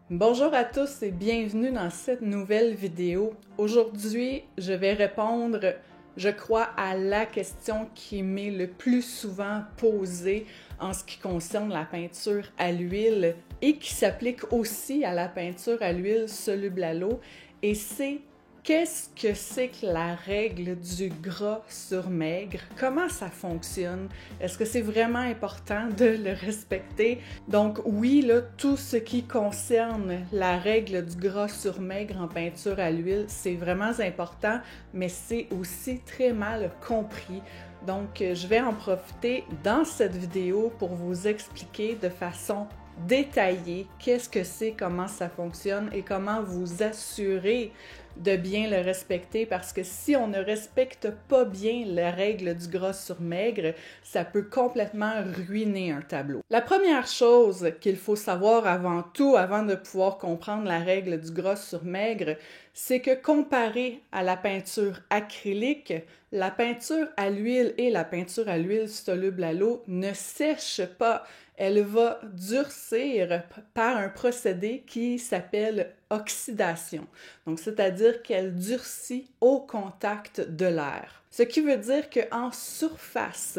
Bonjour à tous et bienvenue dans cette nouvelle vidéo. Aujourd'hui, je vais répondre, je crois, à la question qui m'est le plus souvent posée en ce qui concerne la peinture à l'huile et qui s'applique aussi à la peinture à l'huile soluble à l'eau, et c'est: qu'est-ce que c'est que la règle du gras sur maigre? Comment ça fonctionne? Est-ce que c'est vraiment important de le respecter? Donc oui, là, tout ce qui concerne la règle du gras sur maigre en peinture à l'huile, c'est vraiment important, mais c'est aussi très mal compris. Donc je vais en profiter dans cette vidéo pour vous expliquer de façon détaillée qu'est-ce que c'est, comment ça fonctionne et comment vous assurer de bien le respecter, parce que si on ne respecte pas bien la règle du gras sur maigre, ça peut complètement ruiner un tableau. La première chose qu'il faut savoir avant tout, avant de pouvoir comprendre la règle du gras sur maigre, c'est que comparé à la peinture acrylique, la peinture à l'huile et la peinture à l'huile soluble à l'eau ne sèchent pas. Elle va durcir par un procédé qui s'appelle oxydation. Donc, c'est-à-dire qu'elle durcit au contact de l'air. Ce qui veut dire qu'en surface,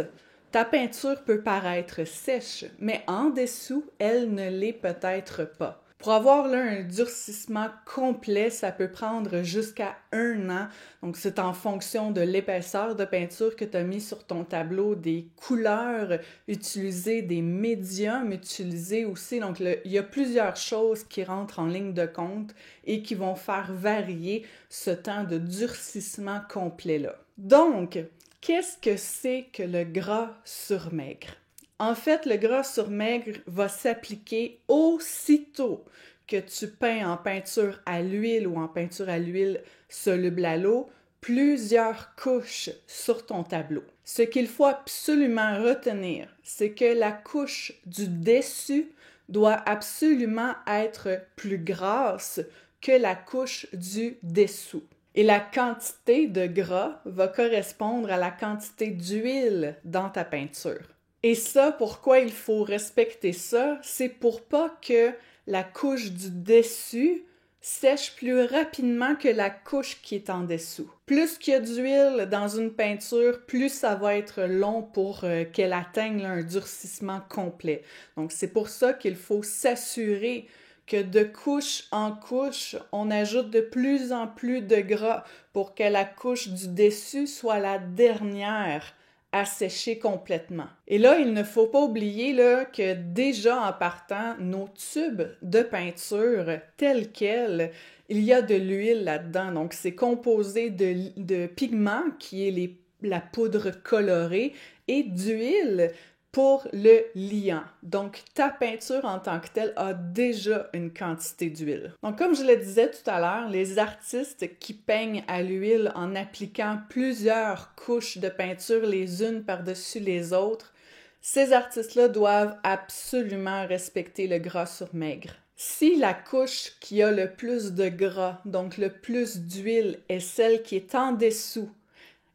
ta peinture peut paraître sèche, mais en dessous, elle ne l'est peut-être pas. Pour avoir là un durcissement complet, ça peut prendre jusqu'à 1 an. Donc, c'est en fonction de l'épaisseur de peinture que tu as mis sur ton tableau, des couleurs utilisées, des médiums utilisés aussi. Donc, il y a plusieurs choses qui rentrent en ligne de compte et qui vont faire varier ce temps de durcissement complet-là. Donc, qu'est-ce que c'est que le gras sur maigre? En fait, le gras sur maigre va s'appliquer aussitôt que tu peins en peinture à l'huile ou en peinture à l'huile soluble à l'eau plusieurs couches sur ton tableau. Ce qu'il faut absolument retenir, c'est que la couche du dessus doit absolument être plus grasse que la couche du dessous. Et la quantité de gras va correspondre à la quantité d'huile dans ta peinture. Et ça, pourquoi il faut respecter ça? C'est pour pas que la couche du dessus sèche plus rapidement que la couche qui est en dessous. Plus qu'il y a d'huile dans une peinture, plus ça va être long pour qu'elle atteigne un durcissement complet. Donc c'est pour ça qu'il faut s'assurer que de couche en couche, on ajoute de plus en plus de gras pour que la couche du dessus soit la dernière à sécher complètement. Et là, il ne faut pas oublier là, que déjà en partant, nos tubes de peinture tels quels, il y a de l'huile là-dedans. Donc, c'est composé de pigments, qui est la poudre colorée, et d'huile pour le liant. Donc, ta peinture en tant que telle a déjà une quantité d'huile. Donc, comme je le disais tout à l'heure, les artistes qui peignent à l'huile en appliquant plusieurs couches de peinture les unes par-dessus les autres, ces artistes-là doivent absolument respecter le gras sur maigre. Si la couche qui a le plus de gras, donc le plus d'huile, est celle qui est en dessous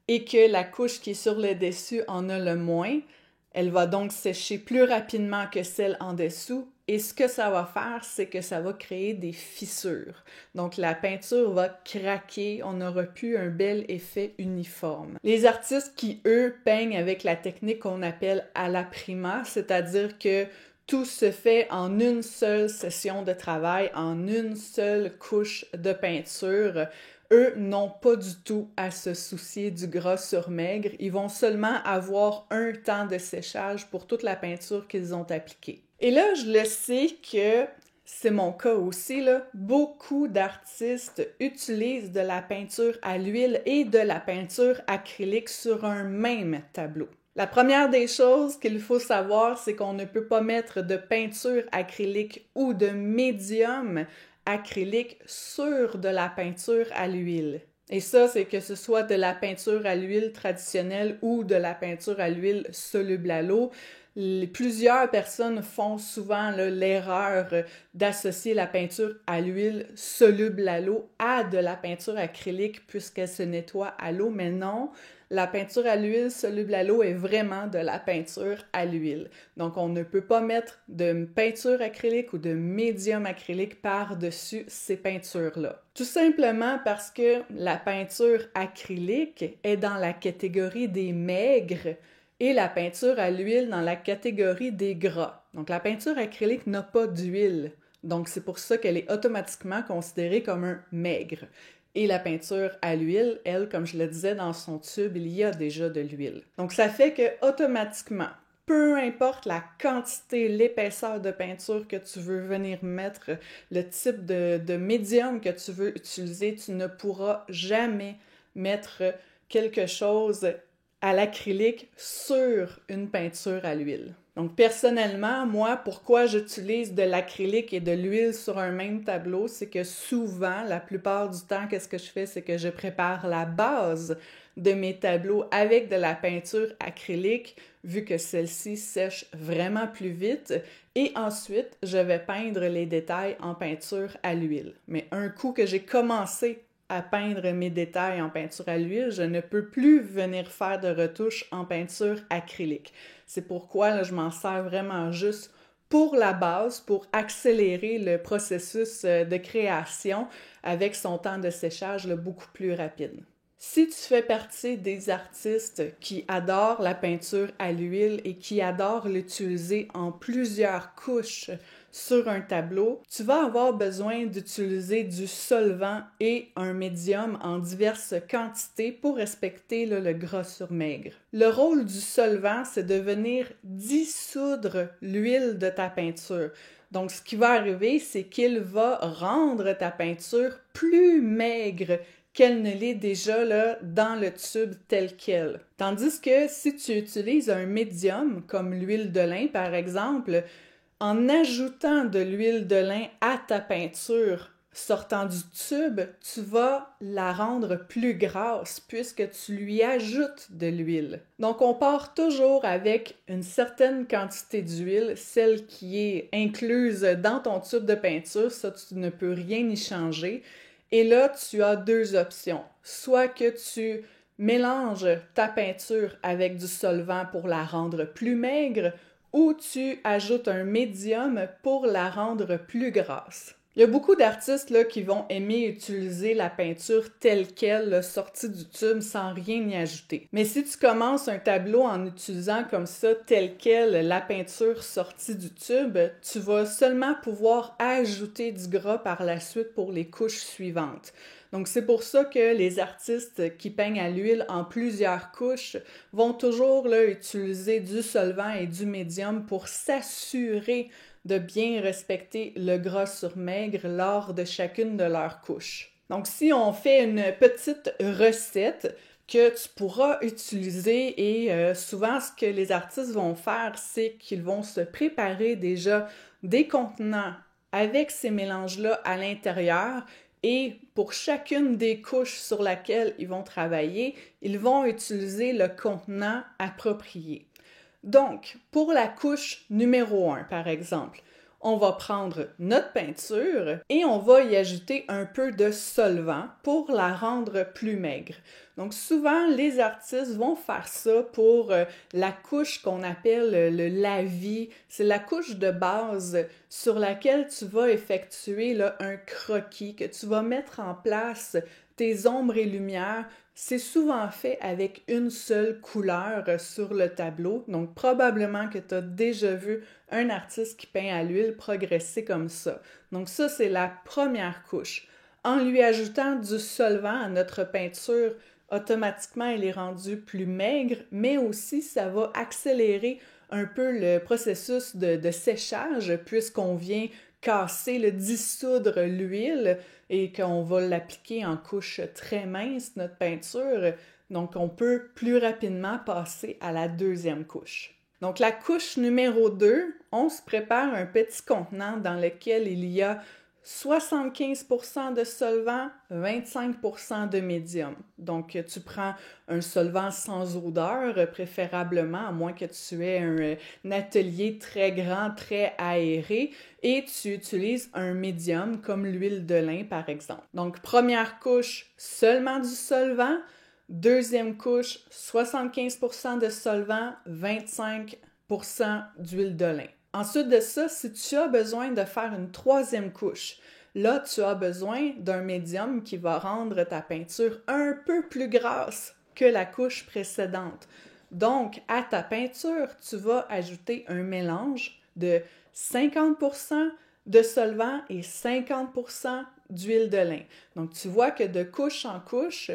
et que la couche qui est sur le dessus en a le moins, elle va donc sécher plus rapidement que celle en dessous, et ce que ça va faire, c'est que ça va créer des fissures. Donc la peinture va craquer, on n'aura plus un bel effet uniforme. Les artistes qui, eux, peignent avec la technique qu'on appelle à la prima, c'est-à-dire que tout se fait en une seule session de travail, en une seule couche de peinture, eux n'ont pas du tout à se soucier du gras sur maigre. Ils vont seulement avoir un temps de séchage pour toute la peinture qu'ils ont appliquée. Et là, je le sais que c'est mon cas aussi, là, beaucoup d'artistes utilisent de la peinture à l'huile et de la peinture acrylique sur un même tableau. La première des choses qu'il faut savoir, c'est qu'on ne peut pas mettre de peinture acrylique ou de médium acrylique sur de la peinture à l'huile. Et ça, c'est que ce soit de la peinture à l'huile traditionnelle ou de la peinture à l'huile soluble à l'eau. Plusieurs personnes font souvent là, l'erreur d'associer la peinture à l'huile soluble à l'eau à de la peinture acrylique puisqu'elle se nettoie à l'eau, mais non, la peinture à l'huile soluble à l'eau est vraiment de la peinture à l'huile. Donc, on ne peut pas mettre de peinture acrylique ou de médium acrylique par-dessus ces peintures-là. Tout simplement parce que la peinture acrylique est dans la catégorie des maigres et la peinture à l'huile dans la catégorie des gras. Donc, la peinture acrylique n'a pas d'huile. Donc, c'est pour ça qu'elle est automatiquement considérée comme un maigre. Et la peinture à l'huile, elle, comme je le disais, dans son tube, il y a déjà de l'huile. Donc, ça fait que automatiquement, peu importe la quantité, l'épaisseur de peinture que tu veux venir mettre, le type de médium que tu veux utiliser, tu ne pourras jamais mettre quelque chose à l'acrylique sur une peinture à l'huile. Donc, personnellement, moi, pourquoi j'utilise de l'acrylique et de l'huile sur un même tableau, c'est que souvent, la plupart du temps, qu'est-ce que je fais, c'est que je prépare la base de mes tableaux avec de la peinture acrylique, vu que celle-ci sèche vraiment plus vite, et ensuite, je vais peindre les détails en peinture à l'huile. Mais un coup que j'ai commencé à peindre mes détails en peinture à l'huile, je ne peux plus venir faire de retouches en peinture acrylique. C'est pourquoi là, je m'en sers vraiment juste pour la base, pour accélérer le processus de création avec son temps de séchage là, beaucoup plus rapide. Si tu fais partie des artistes qui adorent la peinture à l'huile et qui adorent l'utiliser en plusieurs couches sur un tableau, tu vas avoir besoin d'utiliser du solvant et un médium en diverses quantités pour respecter là, le gras sur maigre. Le rôle du solvant, c'est de venir dissoudre l'huile de ta peinture. Donc, ce qui va arriver, c'est qu'il va rendre ta peinture plus maigre qu'elle ne l'est déjà là, dans le tube tel quel. Tandis que si tu utilises un médium, comme l'huile de lin par exemple, en ajoutant de l'huile de lin à ta peinture sortant du tube, tu vas la rendre plus grasse puisque tu lui ajoutes de l'huile. Donc, on part toujours avec une certaine quantité d'huile, celle qui est incluse dans ton tube de peinture, ça tu ne peux rien y changer. Et là, tu as deux options. Soit que tu mélanges ta peinture avec du solvant pour la rendre plus maigre, ou tu ajoutes un médium pour la rendre plus grasse. Il y a beaucoup d'artistes là, qui vont aimer utiliser la peinture telle qu'elle, sortie du tube, sans rien y ajouter. Mais si tu commences un tableau en utilisant comme ça, telle quelle, la peinture sortie du tube, tu vas seulement pouvoir ajouter du gras par la suite pour les couches suivantes. Donc, c'est pour ça que les artistes qui peignent à l'huile en plusieurs couches vont toujours là, utiliser du solvant et du médium pour s'assurer de bien respecter le gras sur maigre lors de chacune de leurs couches. Donc, si on fait une petite recette que tu pourras utiliser et souvent, ce que les artistes vont faire, c'est qu'ils vont se préparer déjà des contenants avec ces mélanges-là à l'intérieur. Et pour chacune des couches sur laquelle ils vont travailler, ils vont utiliser le contenant approprié. Donc, pour la couche numéro 1, par exemple, on va prendre notre peinture et on va y ajouter un peu de solvant pour la rendre plus maigre. Donc, souvent, les artistes vont faire ça pour la couche qu'on appelle le lavis. C'est la couche de base sur laquelle tu vas effectuer là, un croquis, que tu vas mettre en place tes ombres et lumières. C'est souvent fait avec une seule couleur sur le tableau. Donc, probablement que tu as déjà vu un artiste qui peint à l'huile progresser comme ça. Donc, ça, c'est la première couche. En lui ajoutant du solvant à notre peinture, automatiquement, elle est rendue plus maigre, mais aussi, ça va accélérer un peu le processus de séchage puisqu'on vient casser, dissoudre l'huile et qu'on va l'appliquer en couche très mince, notre peinture. Donc, on peut plus rapidement passer à la deuxième couche. Donc, la couche numéro 2, on se prépare un petit contenant dans lequel il y a 75% de solvant, 25% de médium. Donc, tu prends un solvant sans odeur, préférablement, à moins que tu aies un atelier très grand, très aéré, et tu utilises un médium comme l'huile de lin, par exemple. Donc, première couche, seulement du solvant. Deuxième couche, 75% de solvant, 25% d'huile de lin. Ensuite de ça, si tu as besoin de faire une troisième couche, là, tu as besoin d'un médium qui va rendre ta peinture un peu plus grasse que la couche précédente. Donc, à ta peinture, tu vas ajouter un mélange de 50% de solvant et 50% d'huile de lin. Donc, tu vois que de couche en couche,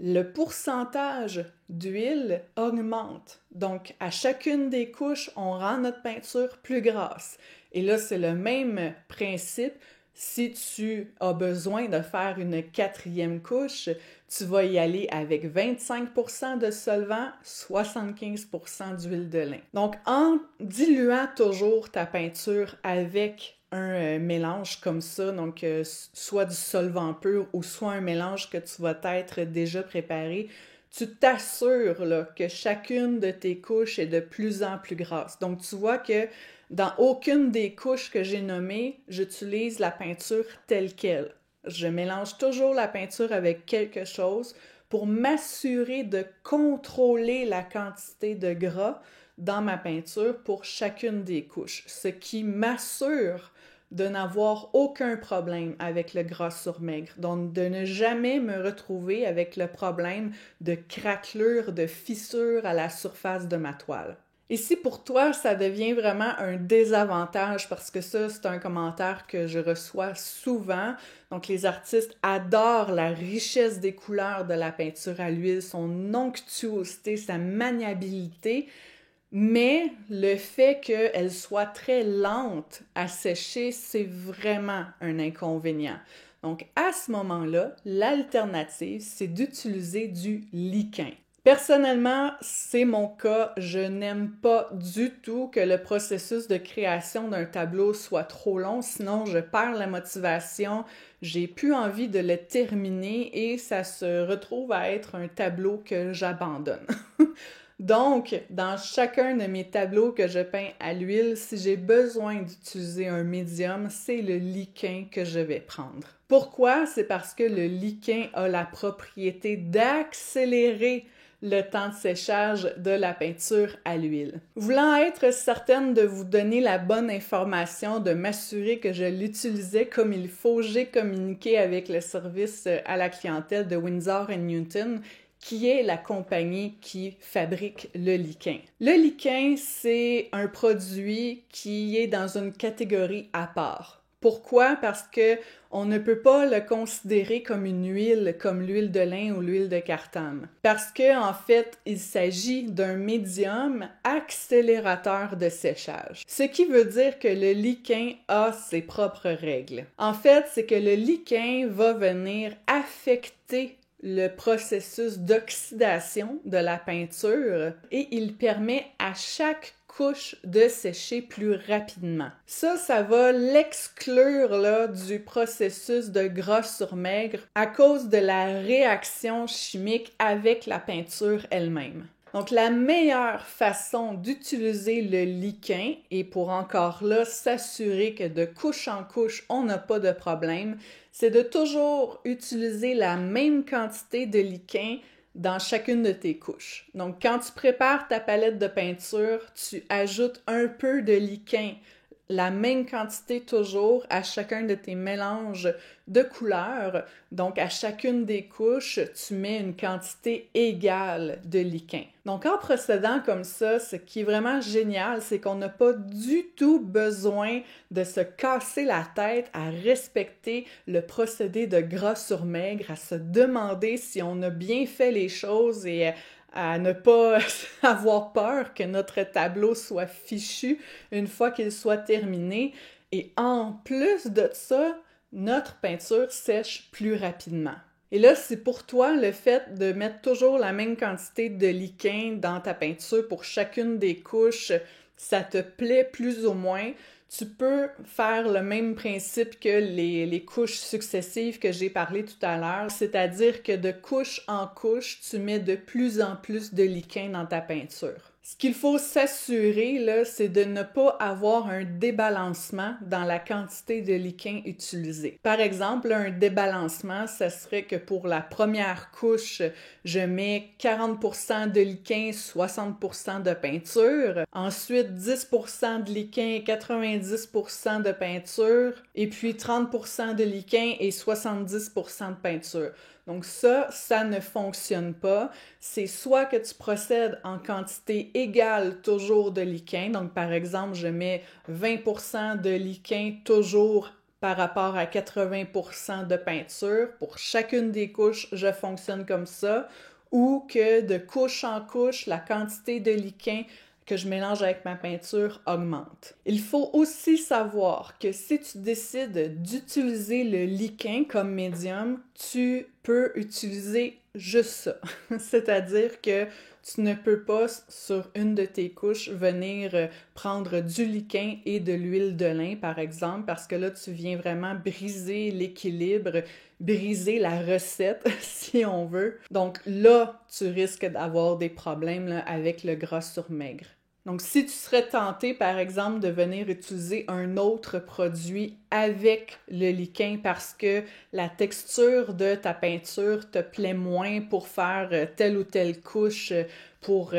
le pourcentage d'huile augmente. Donc, à chacune des couches, on rend notre peinture plus grasse. Et là, c'est le même principe. Si tu as besoin de faire une quatrième couche, tu vas y aller avec 25% de solvant, 75% d'huile de lin. Donc, en diluant toujours ta peinture avec un mélange comme ça, donc soit du solvant pur ou soit un mélange que tu vas être déjà préparé, tu t'assures là, que chacune de tes couches est de plus en plus grasse. Donc, tu vois que dans aucune des couches que j'ai nommées, j'utilise la peinture telle qu'elle. Je mélange toujours la peinture avec quelque chose pour m'assurer de contrôler la quantité de gras dans ma peinture pour chacune des couches, ce qui m'assure de n'avoir aucun problème avec le gras sur maigre, donc de ne jamais me retrouver avec le problème de craquelure, de fissure à la surface de ma toile. Et si pour toi, ça devient vraiment un désavantage, parce que ça, c'est un commentaire que je reçois souvent, donc les artistes adorent la richesse des couleurs de la peinture à l'huile, son onctuosité, sa maniabilité, mais le fait qu'elle soit très lente à sécher, c'est vraiment un inconvénient. Donc, à ce moment-là, l'alternative, c'est d'utiliser du liquin. Personnellement, c'est mon cas. Je n'aime pas du tout que le processus de création d'un tableau soit trop long, sinon je perds la motivation, j'ai plus envie de le terminer et ça se retrouve à être un tableau que j'abandonne. Donc, dans chacun de mes tableaux que je peins à l'huile, si j'ai besoin d'utiliser un médium, c'est le liquin que je vais prendre. Pourquoi? C'est parce que le liquin a la propriété d'accélérer le temps de séchage de la peinture à l'huile. Voulant être certaine de vous donner la bonne information, de m'assurer que je l'utilisais comme il faut, j'ai communiqué avec le service à la clientèle de Winsor & Newton, qui est la compagnie qui fabrique le liquin. Le liquin, c'est un produit qui est dans une catégorie à part. Pourquoi? Parce que on ne peut pas le considérer comme une huile, comme l'huile de lin ou l'huile de cartame. Parce que, en fait, il s'agit d'un médium accélérateur de séchage. Ce qui veut dire que le liquin a ses propres règles. En fait, c'est que le liquin va venir affecter le processus d'oxydation de la peinture et il permet à chaque couche de sécher plus rapidement. Ça va l'exclure là, du processus de gras sur maigre à cause de la réaction chimique avec la peinture elle-même. Donc, la meilleure façon d'utiliser le liquin, et pour encore là s'assurer que de couche en couche, on n'a pas de problème, c'est de toujours utiliser la même quantité de liquin dans chacune de tes couches. Donc, quand tu prépares ta palette de peinture, tu ajoutes un peu de liquin, la même quantité toujours à chacun de tes mélanges de couleurs. Donc, à chacune des couches, tu mets une quantité égale de liquin. Donc, en procédant comme ça, ce qui est vraiment génial, c'est qu'on n'a pas du tout besoin de se casser la tête à respecter le procédé de gras sur maigre, à se demander si on a bien fait les choses et à ne pas avoir peur que notre tableau soit fichu une fois qu'il soit terminé. Et en plus de ça, notre peinture sèche plus rapidement. Et là, c'est pour toi le fait de mettre toujours la même quantité de liquin dans ta peinture pour chacune des couches, ça te plaît plus ou moins. tu peux faire le même principe que les couches successives que j'ai parlé tout à l'heure, c'est-à-dire que de couche en couche, tu mets de plus en plus de liquin dans ta peinture. Ce qu'il faut s'assurer, là, c'est de ne pas avoir un débalancement dans la quantité de liquin utilisé. Par exemple, un débalancement, ça serait que pour la première couche, je mets 40% de liquin, 60% de peinture. Ensuite, 10% de liquin, 90% de peinture. Et puis 30% de liquin et 70% de peinture. Donc ça ne fonctionne pas. C'est soit que tu procèdes en quantité égale toujours de liquin. Donc, par exemple, je mets 20% de liquin toujours par rapport à 80% de peinture. Pour chacune des couches, je fonctionne comme ça. Ou que de couche en couche, la quantité de liquin que je mélange avec ma peinture augmente. Il faut aussi savoir que si tu décides d'utiliser le liquin comme médium, tu peux utiliser juste ça. C'est-à-dire que tu ne peux pas, sur une de tes couches, venir prendre du liquin et de l'huile de lin, par exemple, parce que là, tu viens vraiment briser l'équilibre, briser la recette, si on veut. Donc là, tu risques d'avoir des problèmes là, avec le gras sur maigre. Donc, si tu serais tenté, par exemple, de venir utiliser un autre produit avec le liquin parce que la texture de ta peinture te plaît moins pour faire telle ou telle couche pour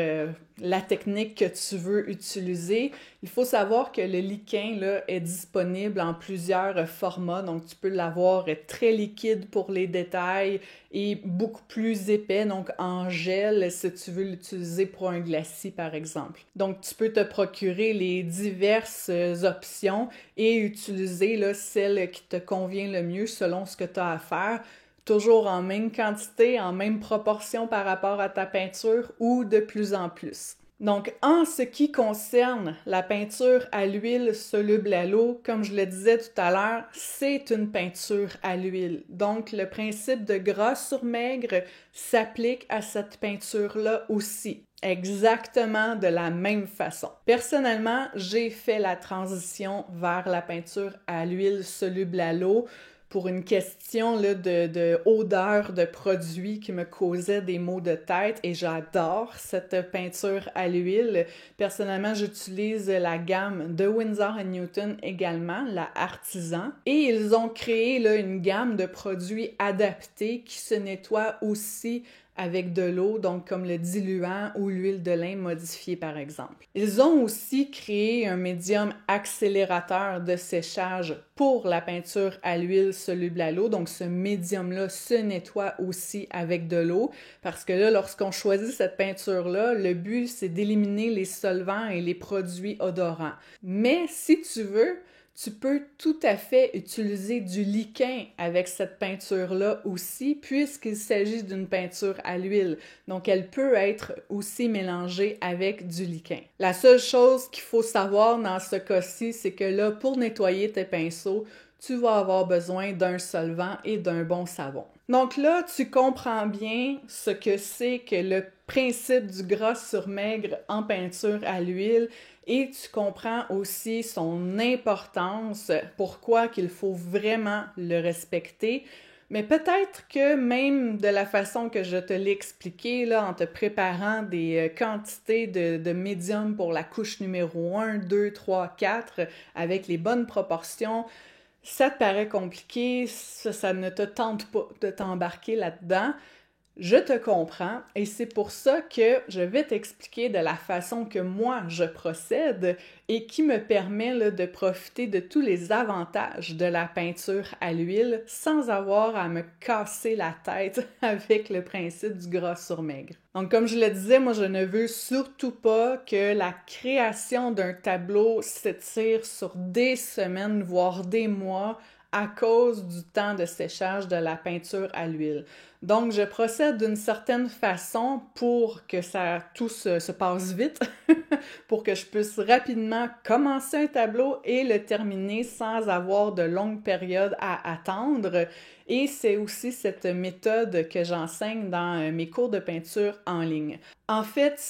la technique que tu veux utiliser, il faut savoir que le liquin là, est disponible en plusieurs formats. Donc, tu peux l'avoir très liquide pour les détails et beaucoup plus épais, donc en gel, si tu veux l'utiliser pour un glacis, par exemple. Donc, tu peux te procurer les diverses options et utiliser là, celle qui te convient le mieux selon ce que tu as à faire. Toujours en même quantité, en même proportion par rapport à ta peinture ou de plus en plus. Donc, en ce qui concerne la peinture à l'huile soluble à l'eau, comme je le disais tout à l'heure, c'est une peinture à l'huile. Donc, le principe de gras sur maigre s'applique à cette peinture-là aussi. Exactement de la même façon. Personnellement, j'ai fait la transition vers la peinture à l'huile soluble à l'eau pour une question là, de odeur de produit qui me causait des maux de tête et j'adore cette peinture à l'huile. Personnellement, j'utilise la gamme de Winsor & Newton également, la Artisan. Et ils ont créé là, une gamme de produits adaptés qui se nettoient aussi avec de l'eau, donc comme le diluant ou l'huile de lin modifiée par exemple. Ils ont aussi créé un médium accélérateur de séchage pour la peinture à l'huile soluble à l'eau, donc ce médium-là se nettoie aussi avec de l'eau, parce que là, lorsqu'on choisit cette peinture-là, le but c'est d'éliminer les solvants et les produits odorants. Mais si tu veux, tu peux tout à fait utiliser du liquin avec cette peinture-là aussi, puisqu'il s'agit d'une peinture à l'huile. Donc, elle peut être aussi mélangée avec du liquin. La seule chose qu'il faut savoir dans ce cas-ci, c'est que là, pour nettoyer tes pinceaux, tu vas avoir besoin d'un solvant et d'un bon savon. Donc là, tu comprends bien ce que c'est que le principe du gras sur maigre en peinture à l'huile et tu comprends aussi son importance, pourquoi qu'il faut vraiment le respecter. Mais peut-être que même de la façon que je te l'ai expliqué, là, en te préparant des quantités de médium pour la couche numéro 1, 2, 3, 4, avec les bonnes proportions, ça te paraît compliqué, ça ne te tente pas de t'embarquer là-dedans. Je te comprends et c'est pour ça que je vais t'expliquer de la façon que moi je procède et qui me permet là, de profiter de tous les avantages de la peinture à l'huile sans avoir à me casser la tête avec le principe du gras sur maigre. Donc comme je le disais, moi je ne veux surtout pas que la création d'un tableau s'étire sur des semaines, voire des mois, à cause du temps de séchage de la peinture à l'huile. Donc, je procède d'une certaine façon pour que tout se passe vite, pour que je puisse rapidement commencer un tableau et le terminer sans avoir de longues périodes à attendre. Et c'est aussi cette méthode que j'enseigne dans mes cours de peinture en ligne. En fait,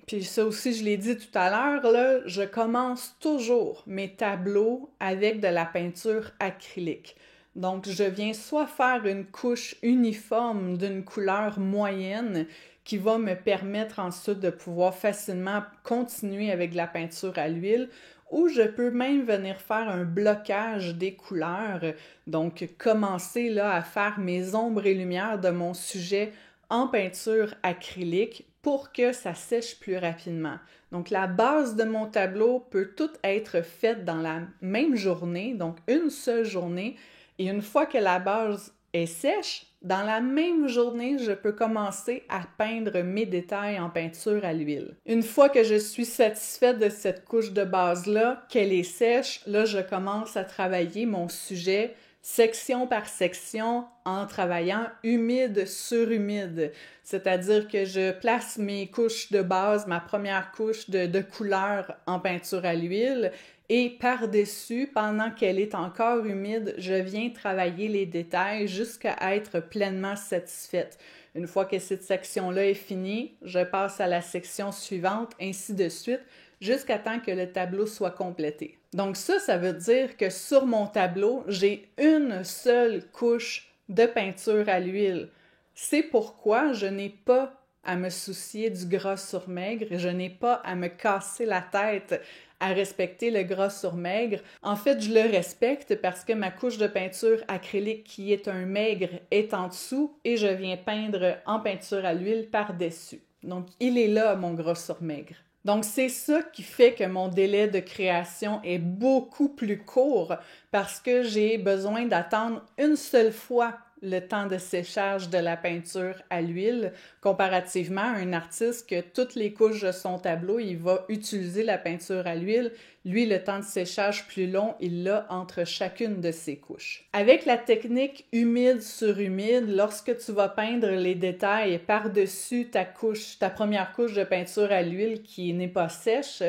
puis ça aussi je l'ai dit tout à l'heure, là, je commence toujours mes tableaux avec de la peinture acrylique. Donc, je viens soit faire une couche uniforme d'une couleur moyenne qui va me permettre ensuite de pouvoir facilement continuer avec de la peinture à l'huile, ou je peux même venir faire un blocage des couleurs, donc commencer là à faire mes ombres et lumières de mon sujet en peinture acrylique pour que ça sèche plus rapidement. Donc la base de mon tableau peut tout être faite dans la même journée, donc une seule journée, et une fois que la base est sèche, dans la même journée, je peux commencer à peindre mes détails en peinture à l'huile. Une fois que je suis satisfaite de cette couche de base-là, qu'elle est sèche, là, je commence à travailler mon sujet section par section en travaillant humide sur humide. C'est-à-dire que je place mes couches de base, ma première couche de couleur en peinture à l'huile, et par-dessus, pendant qu'elle est encore humide, je viens travailler les détails jusqu'à être pleinement satisfaite. Une fois que cette section-là est finie, je passe à la section suivante, ainsi de suite, jusqu'à temps que le tableau soit complété. Donc ça veut dire que sur mon tableau, j'ai une seule couche de peinture à l'huile. C'est pourquoi je n'ai pas à me soucier du gras sur maigre, je n'ai pas à me casser la tête à respecter le gras sur maigre. En fait, je le respecte parce que ma couche de peinture acrylique qui est un maigre est en dessous et je viens peindre en peinture à l'huile par-dessus. Donc, il est là, mon gras sur maigre. Donc, c'est ça qui fait que mon délai de création est beaucoup plus court parce que j'ai besoin d'attendre une seule fois le temps de séchage de la peinture à l'huile, comparativement à un artiste que toutes les couches de son tableau, il va utiliser la peinture à l'huile. Lui, le temps de séchage plus long, il l'a entre chacune de ses couches. Avec la technique humide sur humide, lorsque tu vas peindre les détails par-dessus ta première couche de peinture à l'huile qui n'est pas sèche,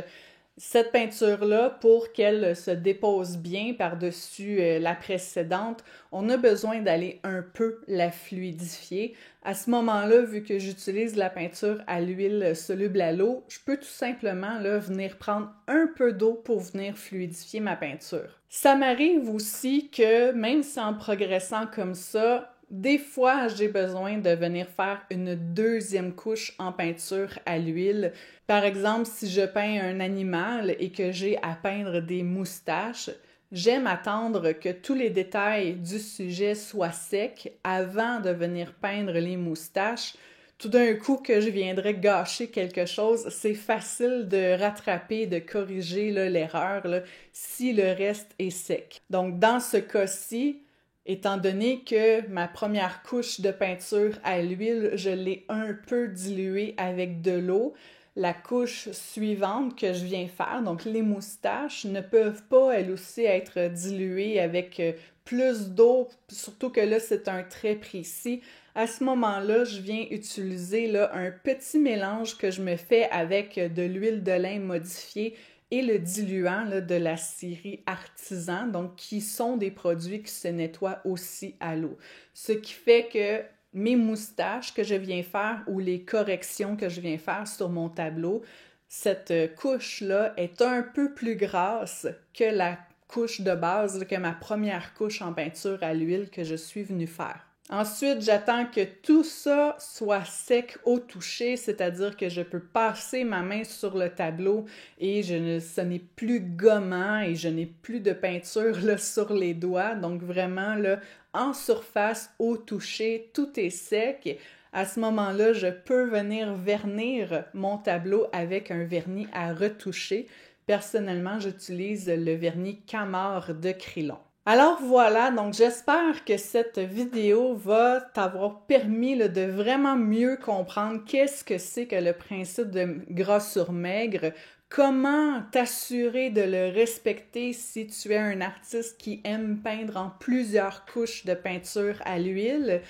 cette peinture-là, pour qu'elle se dépose bien par-dessus la précédente, on a besoin d'aller un peu la fluidifier. À ce moment-là, vu que j'utilise la peinture à l'huile soluble à l'eau, je peux tout simplement là, venir prendre un peu d'eau pour venir fluidifier ma peinture. Ça m'arrive aussi que, même si en progressant comme ça, des fois, j'ai besoin de venir faire une deuxième couche en peinture à l'huile. Par exemple, si je peins un animal et que j'ai à peindre des moustaches, j'aime attendre que tous les détails du sujet soient secs avant de venir peindre les moustaches. Tout d'un coup que je viendrais gâcher quelque chose, c'est facile de rattraper, de corriger là, l'erreur là, si le reste est sec. Donc, dans ce cas-ci, étant donné que ma première couche de peinture à l'huile, je l'ai un peu diluée avec de l'eau, la couche suivante que je viens faire, donc les moustaches, ne peuvent pas elles aussi être diluées avec plus d'eau, surtout que là c'est un trait précis. À ce moment-là, je viens utiliser là, un petit mélange que je me fais avec de l'huile de lin modifiée et le diluant là, de la série Artisan, donc qui sont des produits qui se nettoient aussi à l'eau. Ce qui fait que mes moustaches que je viens faire ou les corrections que je viens faire sur mon tableau, cette couche-là est un peu plus grasse que la couche de base, que ma première couche en peinture à l'huile que je suis venue faire. Ensuite, j'attends que tout ça soit sec au toucher, c'est-à-dire que je peux passer ma main sur le tableau et ce n'est plus gommant et je n'ai plus de peinture là, sur les doigts. Donc vraiment, là, en surface, au toucher, tout est sec. À ce moment-là, je peux venir vernir mon tableau avec un vernis à retoucher. Personnellement, j'utilise le vernis Camard de Krylon. Alors voilà, donc j'espère que cette vidéo va t'avoir permis là, de vraiment mieux comprendre qu'est-ce que c'est que le principe de gras sur maigre, comment t'assurer de le respecter si tu es un artiste qui aime peindre en plusieurs couches de peinture à l'huile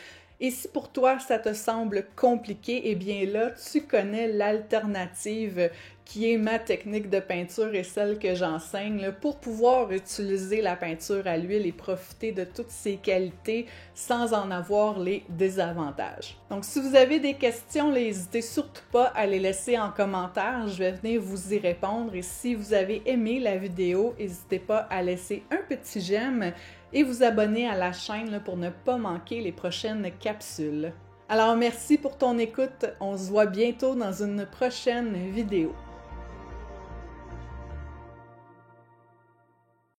Et si pour toi ça te semble compliqué, eh bien là, tu connais l'alternative qui est ma technique de peinture et celle que j'enseigne là, pour pouvoir utiliser la peinture à l'huile et profiter de toutes ses qualités sans en avoir les désavantages. Donc si vous avez des questions, n'hésitez surtout pas à les laisser en commentaire, je vais venir vous y répondre et si vous avez aimé la vidéo, n'hésitez pas à laisser un petit j'aime et vous abonner à la chaîne là, pour ne pas manquer les prochaines capsules. Alors merci pour ton écoute, on se voit bientôt dans une prochaine vidéo.